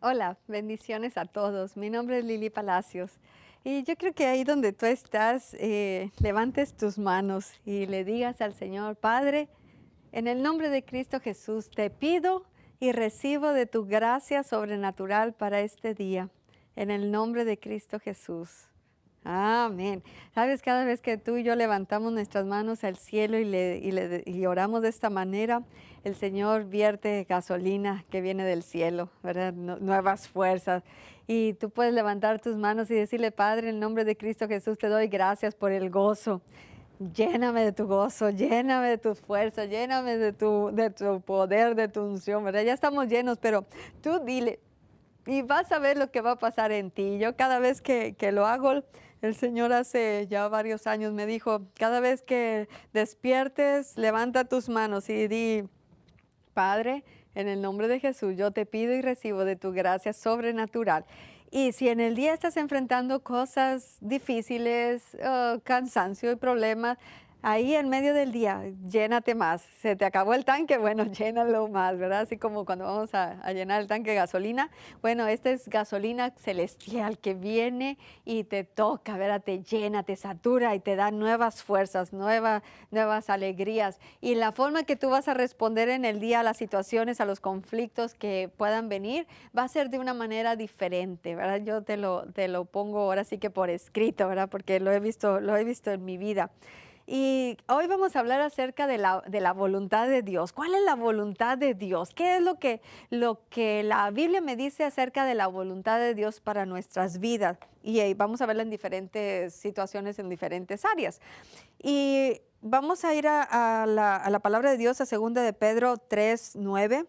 Hola, bendiciones a todos. Mi nombre es Lili Palacios y yo creo que ahí donde tú estás, levantes tus manos y le digas al Señor, Padre, en el nombre de Cristo Jesús, te pido y recibo de tu gracia sobrenatural para este día. En el nombre de Cristo Jesús. Amén. Sabes, cada vez que tú y yo levantamos nuestras manos al cielo y oramos de esta manera, el Señor vierte gasolina que viene del cielo, ¿verdad? Nuevas fuerzas. Y tú puedes levantar tus manos y decirle, Padre, en el nombre de Cristo Jesús, te doy gracias por el gozo. Lléname de tu gozo, lléname de tus fuerzas, lléname de tu poder, de tu unción, ¿verdad? Ya estamos llenos, pero tú dile, y vas a ver lo que va a pasar en ti. Yo cada vez que lo hago, el Señor hace ya varios años me dijo, cada vez que despiertes, levanta tus manos y di, Padre, en el nombre de Jesús, yo te pido y recibo de tu gracia sobrenatural. Y si en el día estás enfrentando cosas difíciles, cansancio y problemas, ahí en medio del día, llénate más. Se te acabó el tanque, bueno, llénalo más, ¿verdad? Así como cuando vamos a llenar el tanque de gasolina. Bueno, esta es gasolina celestial que viene y te toca, ¿verdad? Te llena, te satura y te da nuevas fuerzas, nuevas alegrías. Y la forma que tú vas a responder en el día a las situaciones, a los conflictos que puedan venir, va a ser de una manera diferente, ¿verdad? Yo te lo pongo ahora sí que por escrito, ¿verdad? Porque lo he visto en mi vida. Y hoy vamos a hablar acerca de la voluntad de Dios. ¿Cuál es la voluntad de Dios? ¿Qué es lo que la Biblia me dice acerca de la voluntad de Dios para nuestras vidas? Y vamos a verla en diferentes situaciones, en diferentes áreas. Y vamos a ir a la palabra de Dios, a 2 de Pedro 3:9.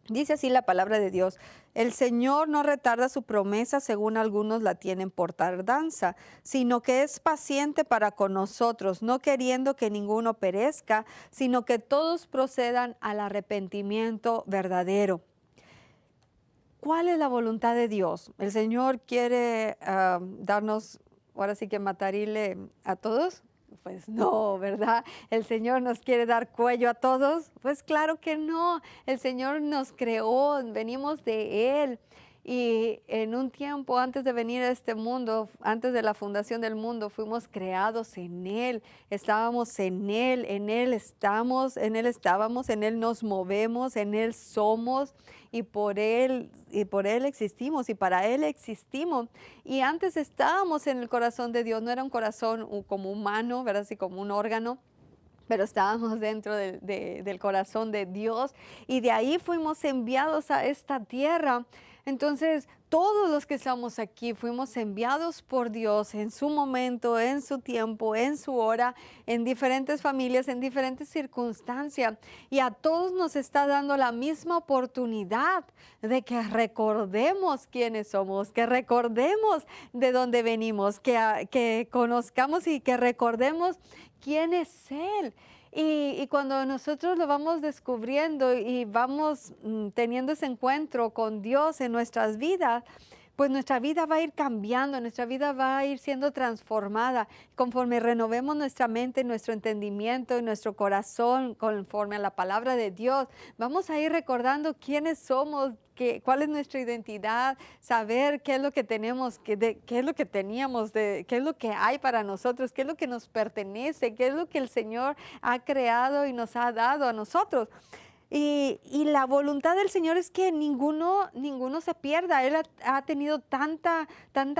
Dice así la palabra de Dios: el Señor no retarda su promesa, según algunos la tienen por tardanza, sino que es paciente para con nosotros, no queriendo que ninguno perezca, sino que todos procedan al arrepentimiento verdadero. ¿Cuál es la voluntad de Dios? ¿El Señor quiere darnos, ahora sí que matarile a todos? Pues no, ¿verdad? ¿El Señor nos quiere dar cuello a todos? Pues claro que no. El Señor nos creó, venimos de Él. Y en un tiempo antes de venir a este mundo, antes de la fundación del mundo, fuimos creados en Él, estábamos en Él estamos, en Él estábamos, en Él nos movemos, en Él somos y por él existimos y para Él existimos. Y antes estábamos en el corazón de Dios, no era un corazón como humano, ¿verdad? Así como un órgano, pero estábamos dentro del corazón de Dios y de ahí fuimos enviados a esta tierra. Entonces, todos los que estamos aquí fuimos enviados por Dios en su momento, en su tiempo, en su hora, en diferentes familias, en diferentes circunstancias. Y a todos nos está dando la misma oportunidad de que recordemos quiénes somos, que recordemos de dónde venimos, que conozcamos y que recordemos quién es Él. Y cuando nosotros lo vamos descubriendo y vamos teniendo ese encuentro con Dios en nuestras vidas, pues nuestra vida va a ir cambiando, nuestra vida va a ir siendo transformada conforme renovemos nuestra mente, nuestro entendimiento y nuestro corazón conforme a la palabra de Dios. Vamos a ir recordando quiénes somos, cuál es nuestra identidad, saber qué es lo que tenemos, qué es lo que teníamos, qué es lo que hay para nosotros, qué es lo que nos pertenece, qué es lo que el Señor ha creado y nos ha dado a nosotros. Y la voluntad del Señor es que ninguno se pierda. Él ha tenido tanta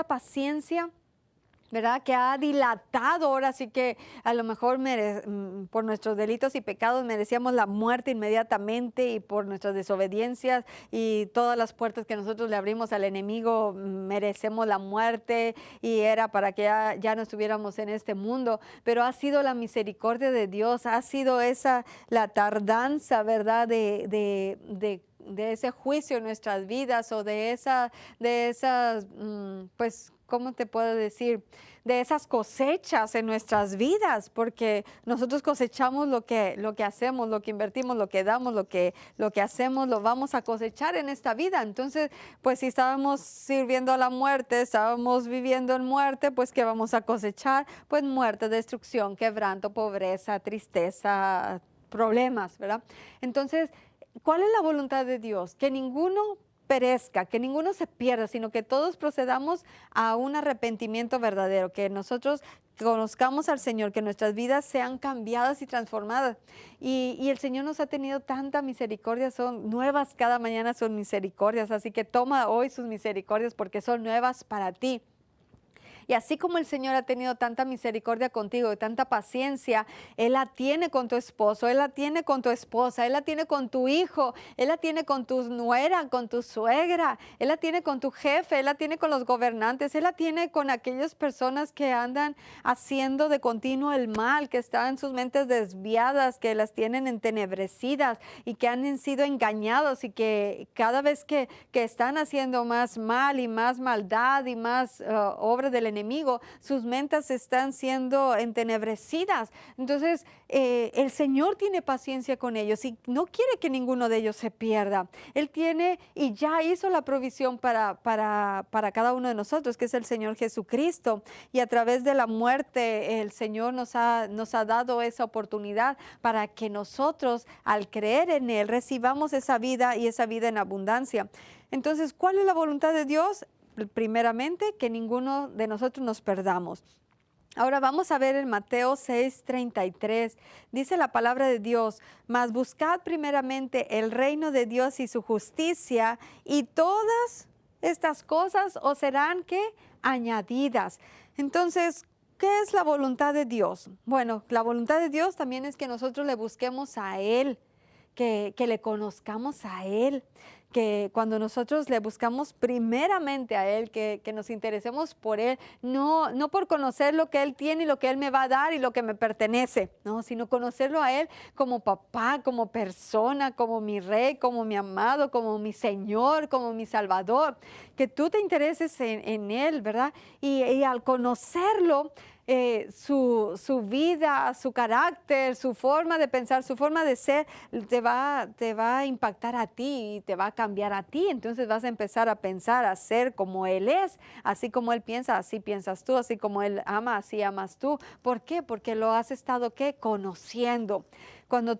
paciencia, ¿verdad? Que ha dilatado, ahora sí que a lo mejor por nuestros delitos y pecados merecíamos la muerte inmediatamente y por nuestras desobediencias y todas las puertas que nosotros le abrimos al enemigo merecemos la muerte y era para que ya no estuviéramos en este mundo, pero ha sido la misericordia de Dios, ha sido la tardanza, ¿verdad? De ese juicio en nuestras vidas o de esas, pues, ¿cómo te puedo decir? De esas cosechas en nuestras vidas, porque nosotros cosechamos lo que hacemos, lo que invertimos, lo que damos, lo que hacemos, lo vamos a cosechar en esta vida. Entonces, pues si estábamos sirviendo a la muerte, estábamos viviendo en muerte, pues ¿qué vamos a cosechar? Pues muerte, destrucción, quebranto, pobreza, tristeza, problemas, ¿verdad? Entonces, ¿cuál es la voluntad de Dios? Que ninguno perezca, que ninguno se pierda, sino que todos procedamos a un arrepentimiento verdadero, que nosotros conozcamos al Señor, que nuestras vidas sean cambiadas y transformadas. Y el Señor nos ha tenido tanta misericordia, son nuevas cada mañana, son misericordias, así que toma hoy sus misericordias porque son nuevas para ti. Y así como el Señor ha tenido tanta misericordia contigo y tanta paciencia, Él la tiene con tu esposo, Él la tiene con tu esposa, Él la tiene con tu hijo, Él la tiene con tu nuera, con tu suegra, Él la tiene con tu jefe, Él la tiene con los gobernantes, Él la tiene con aquellas personas que andan haciendo de continuo el mal, que están sus mentes desviadas, que las tienen entenebrecidas y que han sido engañados y que cada vez que están haciendo más mal y más maldad y más obra del enemigo, sus mentes están siendo entenebrecidas. Entonces, el Señor tiene paciencia con ellos y no quiere que ninguno de ellos se pierda. Él tiene y ya hizo la provisión para cada uno de nosotros, que es el Señor Jesucristo. Y a través de la muerte, el Señor nos ha dado esa oportunidad para que nosotros, al creer en Él, recibamos esa vida y esa vida en abundancia. Entonces, ¿cuál es la voluntad de Dios? Primeramente, que ninguno de nosotros nos perdamos. Ahora vamos a ver en Mateo 6:33, dice la palabra de Dios, mas buscad primeramente el reino de Dios y su justicia, y todas estas cosas os serán, ¿qué? Añadidas. Entonces, ¿qué es la voluntad de Dios? Bueno, la voluntad de Dios también es que nosotros le busquemos a Él, que le conozcamos a Él, que cuando nosotros le buscamos primeramente a Él, que nos interesemos por Él, no por conocer lo que Él tiene y lo que Él me va a dar y lo que me pertenece, no, sino conocerlo a Él como papá, como persona, como mi Rey, como mi amado, como mi Señor, como mi Salvador, que tú te intereses en Él, ¿verdad? Y al conocerlo, su vida, su carácter, su forma de pensar, su forma de ser, te va a impactar a ti y te va a cambiar a ti. Entonces vas a empezar a pensar, a ser como Él es, así como Él piensa, así piensas tú, así como Él ama, así amas tú. ¿Por qué? Porque lo has estado, ¿qué? Conociendo. Cuando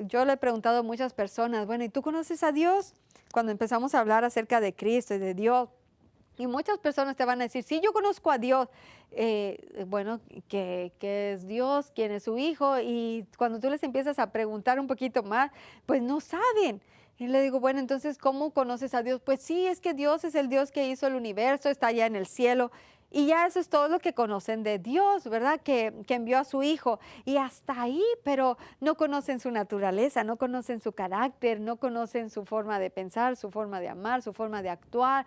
yo le he preguntado a muchas personas, bueno, ¿y tú conoces a Dios? Cuando empezamos a hablar acerca de Cristo y de Dios, y muchas personas te van a decir, sí, yo conozco a Dios. Bueno, ¿qué es Dios? ¿Quién es su hijo? Y cuando tú les empiezas a preguntar un poquito más, pues no saben. Y le digo, bueno, entonces, ¿cómo conoces a Dios? Pues sí, es que Dios es el Dios que hizo el universo, está allá en el cielo. Y ya eso es todo lo que conocen de Dios, ¿verdad? Que envió a su hijo. Y hasta ahí, pero no conocen su naturaleza, no conocen su carácter, no conocen su forma de pensar, su forma de amar, su forma de actuar.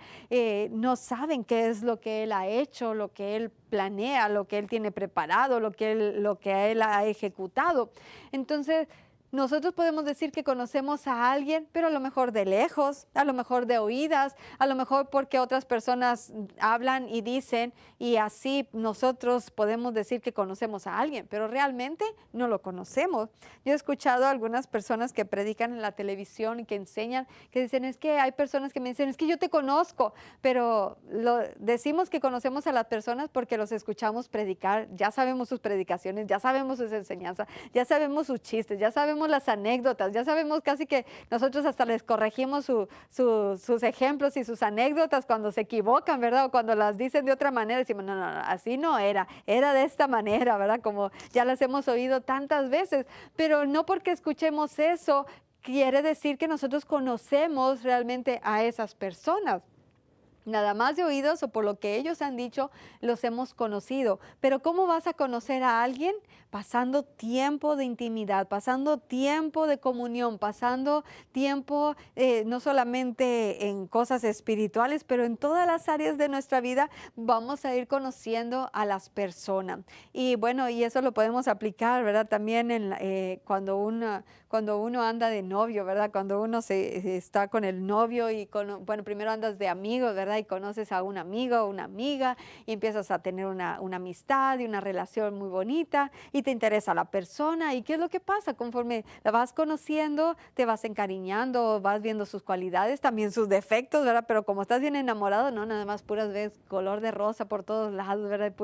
No saben qué es lo que Él ha hecho, lo que Él planea, lo que Él tiene preparado, lo que Él ha ejecutado. Entonces, nosotros podemos decir que conocemos a alguien, pero a lo mejor de lejos, a lo mejor de oídas, a lo mejor porque otras personas hablan y dicen, y así nosotros podemos decir que conocemos a alguien, pero realmente no lo conocemos. Yo he escuchado a algunas personas que predican en la televisión y que enseñan, que dicen, es que hay personas que me dicen, es que yo te conozco, pero decimos que conocemos a las personas porque los escuchamos predicar, ya sabemos sus predicaciones, ya sabemos sus enseñanzas, ya sabemos sus chistes, ya sabemos las anécdotas, ya sabemos casi que nosotros hasta les corregimos sus ejemplos y sus anécdotas cuando se equivocan, ¿verdad? O cuando las dicen de otra manera, decimos, no, así no era de esta manera, ¿verdad? Como ya las hemos oído tantas veces, pero no porque escuchemos eso quiere decir que nosotros conocemos realmente a esas personas. Nada más de oídos o por lo que ellos han dicho, los hemos conocido. Pero ¿cómo vas a conocer a alguien? Pasando tiempo de intimidad, pasando tiempo de comunión, pasando tiempo no solamente en cosas espirituales, pero en todas las áreas de nuestra vida vamos a ir conociendo a las personas. Y bueno, y eso lo podemos aplicar, ¿verdad? También cuando uno anda de novio, ¿verdad? Cuando uno está con el novio y bueno, primero andas de amigos, ¿verdad? Y conoces a un amigo o una amiga y empiezas a tener una amistad y una relación muy bonita y te interesa la persona. ¿Y qué es lo que pasa? Conforme la vas conociendo, te vas encariñando, vas viendo sus cualidades, también sus defectos, ¿verdad? Pero como estás bien enamorado, no, nada más puras ves color de rosa por todos lados, ¿verdad?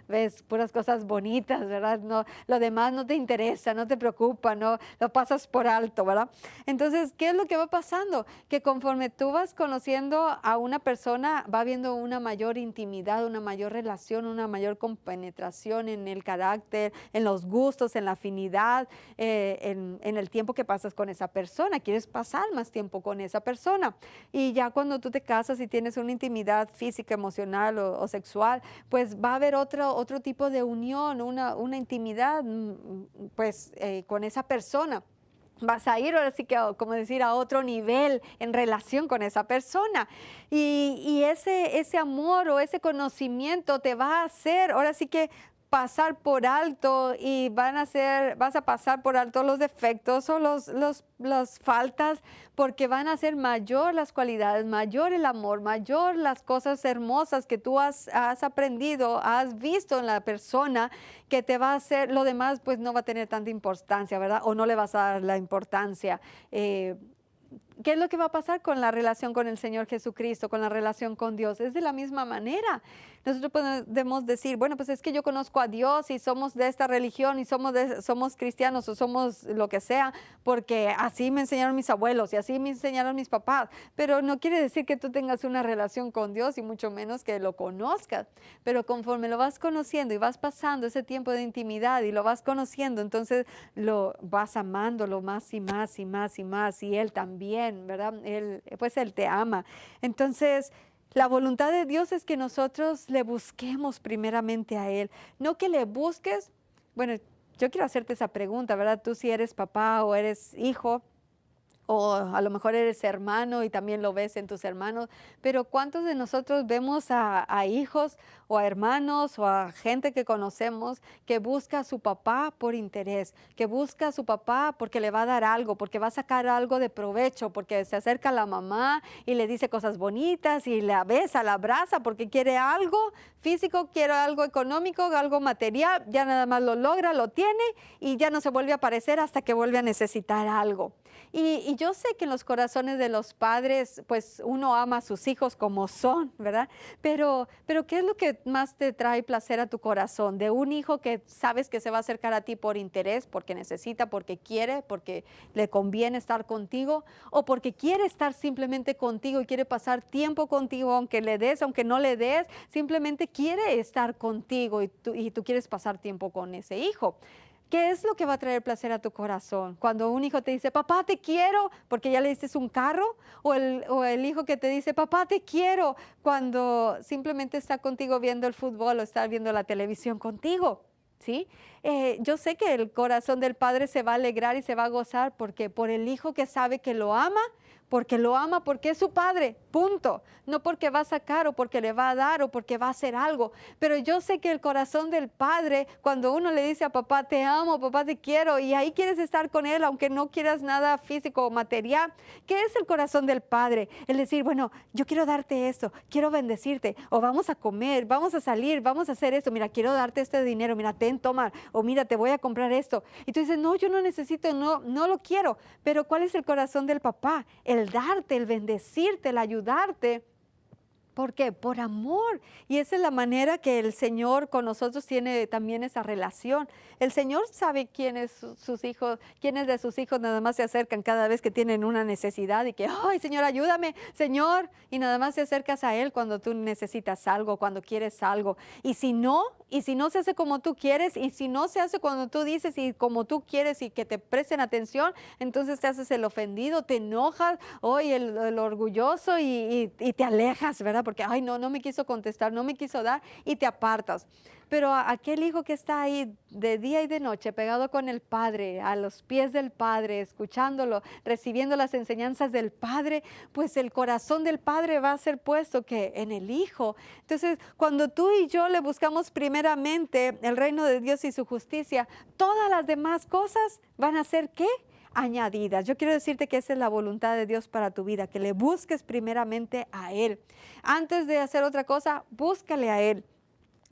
Ves puras cosas bonitas, ¿verdad? No, lo demás no te interesa, no te preocupa, no lo pasas Dios por alto, ¿verdad? Entonces, ¿qué es lo que va pasando? Que conforme tú vas conociendo a una persona, va habiendo una mayor intimidad, una mayor relación, una mayor compenetración en el carácter, en los gustos, en la afinidad, en el tiempo que pasas con esa persona. Quieres pasar más tiempo con esa persona. Y ya cuando tú te casas y tienes una intimidad física, emocional o sexual, pues va a haber otro tipo de unión, una intimidad, pues con esa persona. Vas a ir ahora sí que, como decir, a otro nivel en relación con esa persona. Y ese amor o ese conocimiento te va a hacer, ahora sí que pasar por alto y vas a pasar por alto los defectos o las faltas, porque van a ser mayor las cualidades, mayor el amor, mayor las cosas hermosas que tú has aprendido, has visto en la persona, que te va a hacer, lo demás pues no va a tener tanta importancia, ¿verdad? O no le vas a dar la importancia. ¿Qué es lo que va a pasar con la relación con el Señor Jesucristo, con la relación con Dios? Es de la misma manera. Nosotros podemos decir, bueno, pues es que yo conozco a Dios y somos de esta religión y somos cristianos o somos lo que sea, porque así me enseñaron mis abuelos y así me enseñaron mis papás. Pero no quiere decir que tú tengas una relación con Dios y mucho menos que lo conozcas. Pero conforme lo vas conociendo y vas pasando ese tiempo de intimidad y lo vas conociendo, entonces lo vas amándolo más y más y más y más, y Él también, ¿verdad? Pues Él te ama. Entonces, la voluntad de Dios es que nosotros le busquemos primeramente a Él, no que le busques. Bueno, yo quiero hacerte esa pregunta, ¿verdad? Tú si eres papá o eres hijo, o a lo mejor eres hermano y también lo ves en tus hermanos, pero ¿cuántos de nosotros vemos a hijos o a hermanos o a gente que conocemos que busca a su papá por interés, que busca a su papá porque le va a dar algo, porque va a sacar algo de provecho, porque se acerca a la mamá y le dice cosas bonitas y la besa, la abraza porque quiere algo físico, quiere algo económico, algo material, ya nada más lo logra, lo tiene y ya no se vuelve a aparecer hasta que vuelve a necesitar algo? Y yo sé que en los corazones de los padres, pues uno ama a sus hijos como son, ¿verdad? Pero ¿qué es lo que más te trae placer a tu corazón? ¿De un hijo que sabes que se va a acercar a ti por interés, porque necesita, porque quiere, porque le conviene estar contigo, o porque quiere estar simplemente contigo y quiere pasar tiempo contigo, aunque le des, aunque no le des, simplemente quiere estar contigo y tú quieres pasar tiempo con ese hijo? ¿Qué es lo que va a traer placer a tu corazón? Cuando un hijo te dice, papá, te quiero, porque ya le diste un carro, o el hijo que te dice, papá, te quiero, cuando simplemente está contigo viendo el fútbol o está viendo la televisión contigo, ¿sí? Yo sé que el corazón del padre se va a alegrar y se va a gozar porque por el hijo que sabe que lo ama, porque es su padre, punto. No porque va a sacar o porque le va a dar o porque va a hacer algo. Pero yo sé que el corazón del padre, cuando uno le dice a papá, te amo, papá, te quiero, y ahí quieres estar con él, aunque no quieras nada físico o material, ¿qué es el corazón del padre? El decir, bueno, yo quiero darte esto, quiero bendecirte, o vamos a comer, vamos a salir, vamos a hacer esto, mira, quiero darte este dinero, mira, toma, o mira, te voy a comprar esto. Y tú dices, no, yo no necesito, no lo quiero. Pero ¿cuál es el corazón del papá? El darte, el bendecirte, el ayudarte. ¿Por qué? Por amor. Y esa es la manera que el Señor con nosotros tiene también esa relación. El Señor sabe quiénes sus hijos, quiénes de sus hijos nada más se acercan cada vez que tienen una necesidad y que, ay, Señor, ayúdame, Señor. Y nada más te acercas a Él cuando tú necesitas algo, cuando quieres algo. Y si no se hace como tú quieres, y si no se hace cuando tú dices y como tú quieres y que te presten atención, entonces te haces el ofendido, te enojas, hoy el orgulloso y te alejas, ¿verdad? Porque, ay, no me quiso contestar, no me quiso dar y te apartas. Pero aquel hijo que está ahí de día y de noche pegado con el Padre, a los pies del Padre, escuchándolo, recibiendo las enseñanzas del Padre, pues el corazón del Padre va a ser puesto que en el Hijo. Entonces, cuando tú y yo le buscamos primeramente el reino de Dios y su justicia, todas las demás cosas van a ser ¿qué? Añadidas. Yo quiero decirte que esa es la voluntad de Dios para tu vida, que le busques primeramente a Él. Antes de hacer otra cosa, búscale a Él.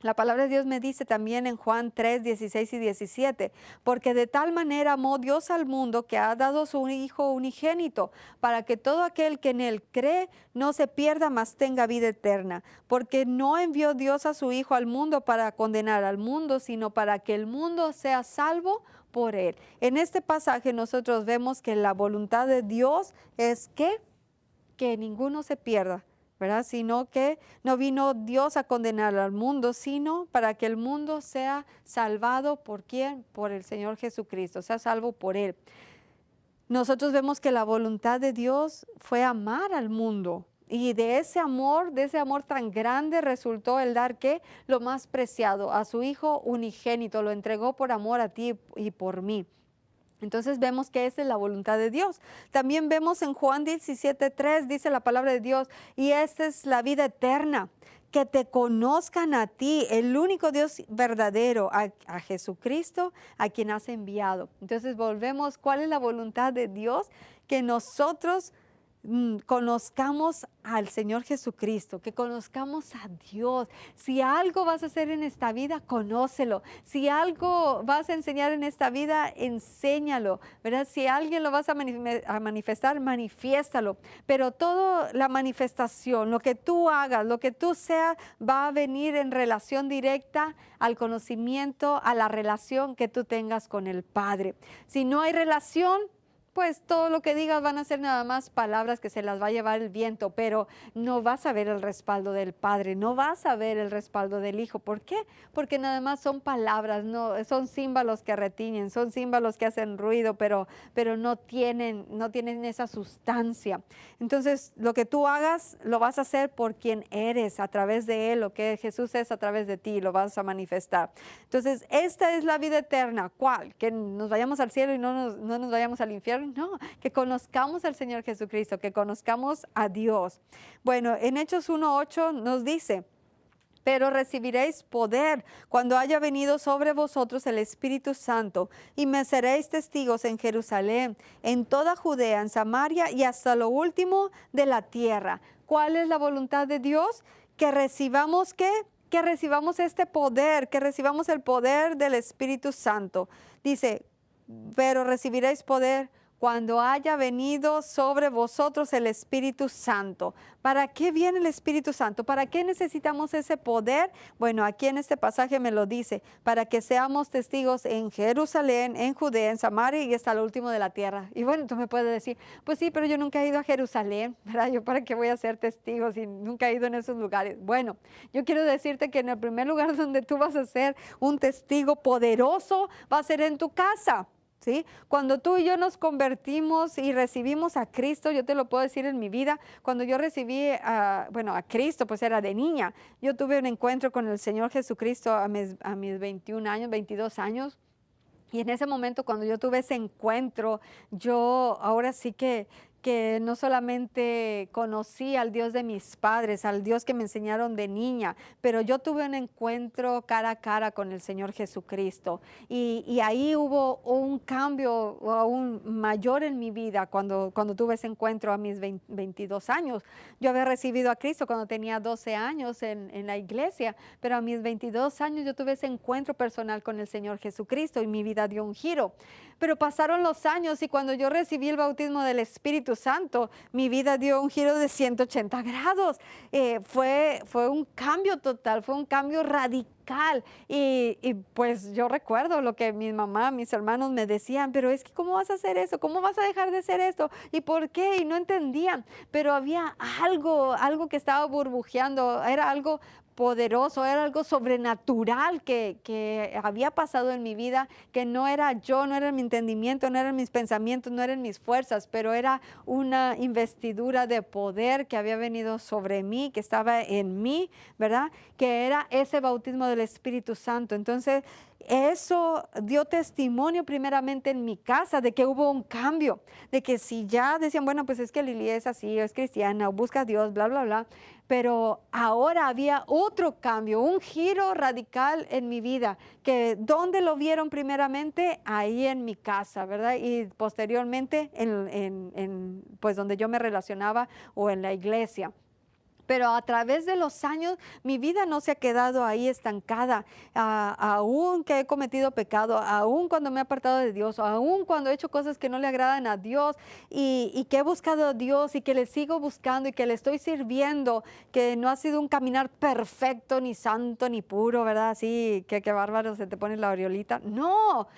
La palabra de Dios me dice también en Juan 3, 16 y 17, porque de tal manera amó Dios al mundo que ha dado su Hijo unigénito, para que todo aquel que en Él cree no se pierda, mas tenga vida eterna. Porque no envió Dios a su Hijo al mundo para condenar al mundo, sino para que el mundo sea salvo por Él. En este pasaje nosotros vemos que la voluntad de Dios es que ninguno se pierda, ¿verdad? Sino que no vino Dios a condenar al mundo, sino para que el mundo sea salvado ¿por quién? Por el Señor Jesucristo, sea salvo por Él. Nosotros vemos que la voluntad de Dios fue amar al mundo. Y de ese amor tan grande resultó el dar ¿qué? Lo más preciado, a su Hijo unigénito, lo entregó por amor a ti y por mí. Entonces vemos que esa es la voluntad de Dios. También vemos en Juan 17:3, dice la palabra de Dios, y esta es la vida eterna, que te conozcan a ti, el único Dios verdadero, a Jesucristo, a quien has enviado. Entonces volvemos, ¿cuál es la voluntad de Dios? Que nosotros conozcamos al Señor Jesucristo, que conozcamos a Dios. Si algo vas a hacer en esta vida, conócelo. Si algo vas a enseñar en esta vida, enséñalo, ¿verdad? Si alguien lo vas a manifestar, manifiéstalo. Pero toda la manifestación, lo que tú hagas, lo que tú seas, va a venir en relación directa al conocimiento, a la relación que tú tengas con el Padre. Si no hay relación, pues todo lo que digas van a ser nada más palabras que se las va a llevar el viento, pero no vas a ver el respaldo del Padre, no vas a ver el respaldo del Hijo. ¿Por qué? Porque nada más son palabras, no, son címbalos que retiñen, son címbalos que hacen ruido, pero no tienen esa sustancia. Entonces, lo que tú hagas, lo vas a hacer por quien eres, a través de Él, lo que Jesús es a través de ti, lo vas a manifestar. Entonces, esta es la vida eterna. ¿Cuál? Que nos vayamos al cielo y no nos vayamos al infierno. No, que conozcamos al Señor Jesucristo, que conozcamos a Dios. Bueno, en Hechos 1:8 nos dice, pero recibiréis poder cuando haya venido sobre vosotros el Espíritu Santo, y me seréis testigos en Jerusalén, en toda Judea, en Samaria y hasta lo último de la tierra. ¿Cuál es la voluntad de Dios? Que recibamos ¿qué? Que recibamos este poder, que recibamos el poder del Espíritu Santo. Dice, pero recibiréis poder cuando haya venido sobre vosotros el Espíritu Santo. ¿Para qué viene el Espíritu Santo? ¿Para qué necesitamos ese poder? Bueno, aquí en este pasaje me lo dice, para que seamos testigos en Jerusalén, en Judea, en Samaria y hasta lo último de la tierra. Y bueno, tú me puedes decir, pues sí, pero yo nunca he ido a Jerusalén, ¿verdad? ¿Yo para qué voy a ser testigo si nunca he ido en esos lugares? Bueno, yo quiero decirte que en el primer lugar donde tú vas a ser un testigo poderoso va a ser en tu casa. ¿Sí? Cuando tú y yo nos convertimos y recibimos a Cristo, yo te lo puedo decir en mi vida, cuando yo recibí a Cristo, pues era de niña. Yo tuve un encuentro con el Señor Jesucristo a mis 21 años, 22 años. Y en ese momento, cuando yo tuve ese encuentro, yo ahora sí que no solamente conocí al Dios de mis padres, al Dios que me enseñaron de niña, pero yo tuve un encuentro cara a cara con el Señor Jesucristo. Y ahí hubo un cambio aún mayor en mi vida cuando tuve ese encuentro a mis 22 años. Yo había recibido a Cristo cuando tenía 12 años en la iglesia, pero a mis 22 años yo tuve ese encuentro personal con el Señor Jesucristo y mi vida dio un giro. Pero pasaron los años y cuando yo recibí el bautismo del Espíritu Santo, mi vida dio un giro de 180 grados. Fue un cambio total, fue un cambio radical. Y pues yo recuerdo lo que mi mamá, mis hermanos me decían, pero es que ¿cómo vas a hacer eso? ¿Cómo vas a dejar de hacer esto? ¿Y por qué? Y no entendían. Pero había algo que estaba burbujeando, era algo poderoso, era algo sobrenatural que había pasado en mi vida, que no era yo, no era mi entendimiento, no eran mis pensamientos, no eran mis fuerzas, pero era una investidura de poder que había venido sobre mí, que estaba en mí, ¿verdad? Que era ese bautismo del Espíritu Santo. Entonces, eso dio testimonio primeramente en mi casa de que hubo un cambio, de que si ya decían, bueno, pues es que Lili es así, es cristiana, o busca a Dios, bla, bla, bla, pero ahora había otro cambio, un giro radical en mi vida, que ¿dónde lo vieron primeramente? Ahí en mi casa, ¿verdad? Y posteriormente pues donde yo me relacionaba o en la iglesia. Pero a través de los años, mi vida no se ha quedado ahí estancada. Aún que he cometido pecado, aún cuando me he apartado de Dios, aún cuando he hecho cosas que no le agradan a Dios y que he buscado a Dios y que le sigo buscando y que le estoy sirviendo, que no ha sido un caminar perfecto, ni santo, ni puro, ¿verdad? Así, que bárbaro, se te pone la aureolita. No,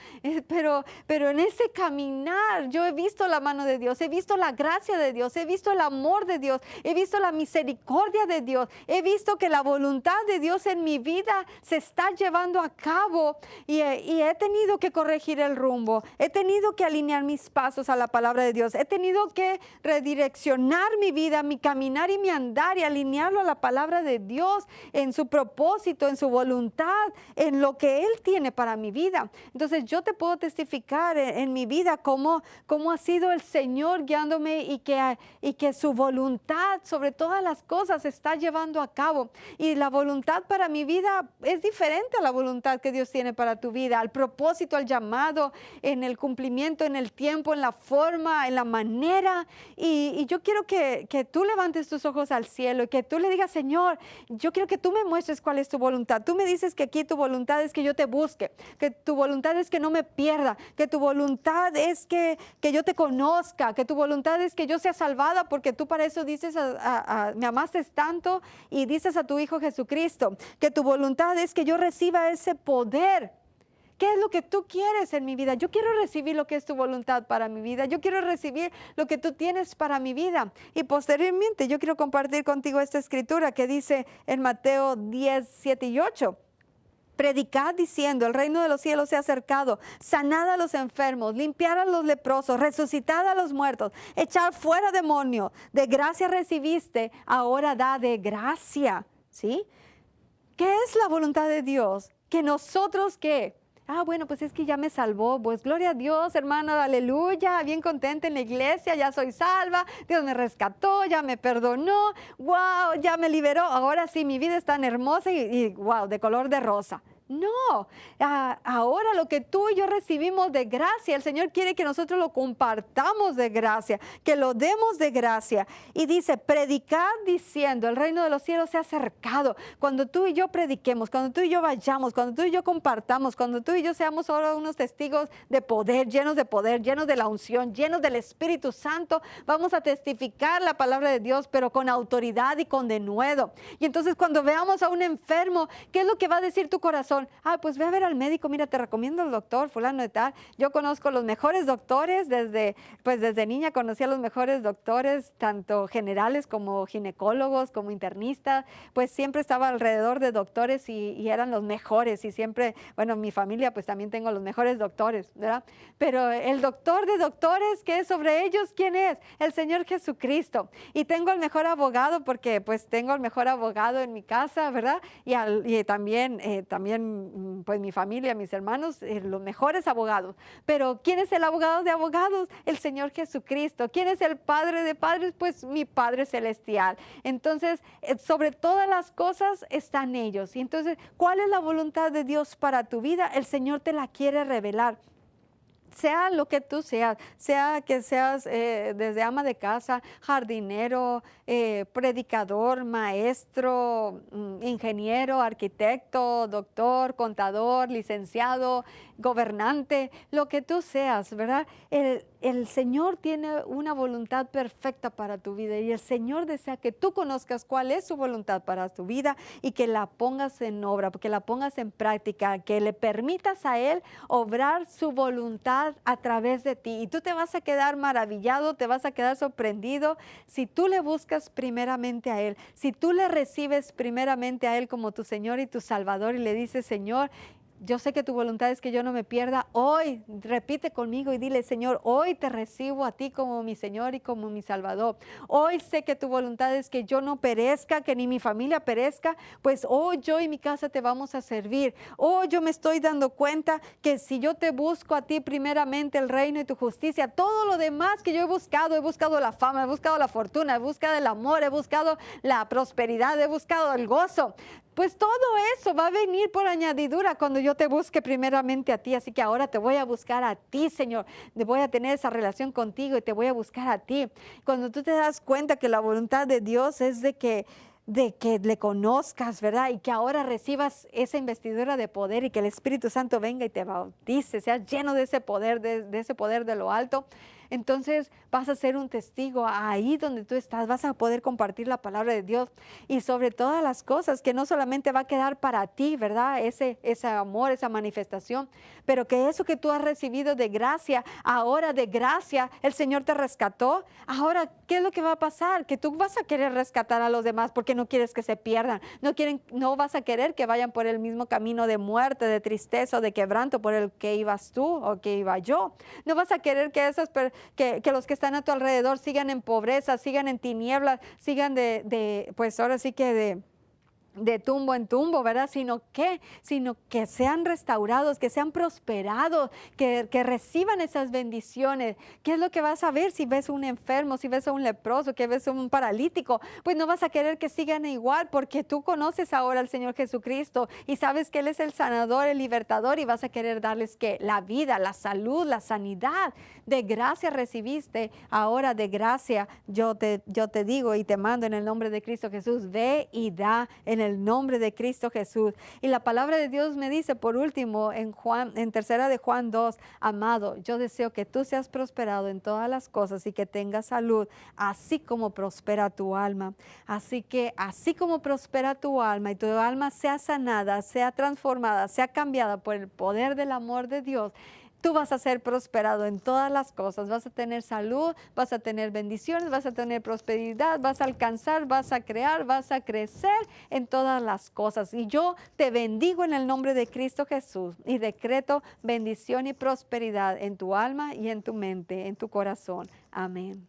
pero en ese caminar yo he visto la mano de Dios, he visto la gracia de Dios, he visto el amor de Dios, he visto la misericordia de Dios. He visto que la voluntad de Dios en mi vida se está llevando a cabo y he tenido que corregir el rumbo. He tenido que alinear mis pasos a la palabra de Dios. He tenido que redireccionar mi vida, mi caminar y mi andar y alinearlo a la palabra de Dios en su propósito, en su voluntad, en lo que Él tiene para mi vida. Entonces yo te puedo testificar en mi vida cómo ha sido el Señor guiándome y que su voluntad sobre todas las cosas se está llevando a cabo. Y la voluntad para mi vida es diferente a la voluntad que Dios tiene para tu vida, al propósito, al llamado, en el cumplimiento, en el tiempo, en la forma, en la manera. Y yo quiero que tú levantes tus ojos al cielo y que tú le digas: Señor, yo quiero que tú me muestres cuál es tu voluntad. Tú me dices que aquí tu voluntad es que yo te busque, que tu voluntad es que no me pierda, que tu voluntad es que yo te conozca, que tu voluntad es que yo sea salvada, porque tú para eso dices me amaste tanto y dices a tu Hijo Jesucristo, que tu voluntad es que yo reciba ese poder. ¿Qué es lo que tú quieres en mi vida? Yo quiero recibir lo que es tu voluntad para mi vida. Yo quiero recibir lo que tú tienes para mi vida. Y posteriormente yo quiero compartir contigo esta escritura que dice en Mateo 10, 7 y 8. Predicad diciendo: el reino de los cielos se ha acercado, sanad a los enfermos, limpiad a los leprosos, resucitad a los muertos, echad fuera demonios. De gracia recibiste, ahora da de gracia. ¿Sí? ¿Qué es la voluntad de Dios? Que nosotros, ¿qué? Bueno, pues es que ya me salvó. Pues gloria a Dios, hermano, aleluya, bien contenta en la iglesia, ya soy salva, Dios me rescató, ya me perdonó, wow, ya me liberó. Ahora sí, mi vida es tan hermosa y wow, de color de rosa. No, ahora lo que tú y yo recibimos de gracia, el Señor quiere que nosotros lo compartamos de gracia, que lo demos de gracia. Y dice: predicad diciendo: el reino de los cielos se ha acercado. Cuando tú y yo prediquemos, cuando tú y yo vayamos, cuando tú y yo compartamos, cuando tú y yo seamos ahora unos testigos de poder, llenos de la unción, llenos del Espíritu Santo, vamos a testificar la palabra de Dios, pero con autoridad y con denuedo. Y entonces cuando veamos a un enfermo, ¿qué es lo que va a decir tu corazón? Pues ve a ver al médico, mira, te recomiendo el doctor fulano de tal. Yo conozco los mejores doctores, desde niña conocí a los mejores doctores, tanto generales como ginecólogos, como internistas. Pues siempre estaba alrededor de doctores y eran los mejores, y siempre, bueno, mi familia pues también tengo los mejores doctores, ¿verdad? Pero el doctor de doctores, ¿qué es sobre ellos? ¿Quién es? El Señor Jesucristo. Y tengo el mejor abogado, porque pues tengo el mejor abogado en mi casa, ¿verdad? Y también pues mi familia, mis hermanos, los mejores abogados. Pero ¿quién es el abogado de abogados? El Señor Jesucristo. ¿Quién es el Padre de padres? Pues mi Padre Celestial. Entonces, sobre todas las cosas están ellos. Y entonces, ¿cuál es la voluntad de Dios para tu vida? El Señor te la quiere revelar. Sea lo que tú seas, sea que seas desde ama de casa, jardinero, predicador, maestro, ingeniero, arquitecto, doctor, contador, licenciado, gobernante, lo que tú seas, ¿verdad? El Señor tiene una voluntad perfecta para tu vida, y el Señor desea que tú conozcas cuál es su voluntad para tu vida y que la pongas en obra, que la pongas en práctica, que le permitas a Él obrar su voluntad a través de ti. Y tú te vas a quedar maravillado, te vas a quedar sorprendido si tú le buscas primeramente a Él, si tú le recibes primeramente a Él como tu Señor y tu Salvador, y le dices: Señor, yo sé que tu voluntad es que yo no me pierda. Hoy, repite conmigo y dile: Señor, hoy te recibo a ti como mi Señor y como mi Salvador. Hoy sé que tu voluntad es que yo no perezca, que ni mi familia perezca, pues hoy yo y mi casa te vamos a servir. Hoy yo me estoy dando cuenta que si yo te busco a ti primeramente, el reino y tu justicia, todo lo demás que yo he buscado la fama, he buscado la fortuna, he buscado el amor, he buscado la prosperidad, he buscado el gozo, pues todo eso va a venir por añadidura cuando yo te busque primeramente a ti. Así que ahora te voy a buscar a ti, Señor. Voy a tener esa relación contigo y te voy a buscar a ti. Cuando tú te das cuenta que la voluntad de Dios es de que de que le conozcas, ¿verdad? Y que ahora recibas esa investidura de poder y que el Espíritu Santo venga y te bautice, seas lleno de ese poder, de ese poder de lo alto. Entonces vas a ser un testigo ahí donde tú estás, vas a poder compartir la palabra de Dios y sobre todas las cosas, que no solamente va a quedar para ti, ¿verdad? Ese amor, esa manifestación, pero que eso que tú has recibido de gracia, ahora de gracia, el Señor te rescató. Ahora, ¿qué es lo que va a pasar? Que tú vas a querer rescatar a los demás porque no quieres que se pierdan, no vas a querer que vayan por el mismo camino de muerte, de tristeza o de quebranto por el que ibas tú o que iba yo. No vas a querer que que los que están a tu alrededor sigan en pobreza, sigan en tinieblas, sigan pues ahora sí que de tumbo en tumbo, ¿verdad? Sino que sean restaurados, que sean prosperados, que reciban esas bendiciones. ¿Qué es lo que vas a ver si ves un enfermo, si ves a un leproso, que ves a un paralítico? Pues no vas a querer que sigan igual, porque tú conoces ahora al Señor Jesucristo y sabes que Él es el sanador, el libertador, y vas a querer darles que la vida, la salud, la sanidad. De gracia recibiste, ahora de gracia yo te digo y te mando en el nombre de Cristo Jesús, ve y da en el nombre de Cristo Jesús. Y la palabra de Dios me dice, por último, en tercera de Juan 2, amado, yo deseo que tú seas prosperado en todas las cosas y que tengas salud, así como prospera tu alma. Así que, así como prospera tu alma y tu alma sea sanada, sea transformada, sea cambiada por el poder del amor de Dios, tú vas a ser prosperado en todas las cosas, vas a tener salud, vas a tener bendiciones, vas a tener prosperidad, vas a alcanzar, vas a crear, vas a crecer en todas las cosas. Y yo te bendigo en el nombre de Cristo Jesús y decreto bendición y prosperidad en tu alma y en tu mente, en tu corazón. Amén.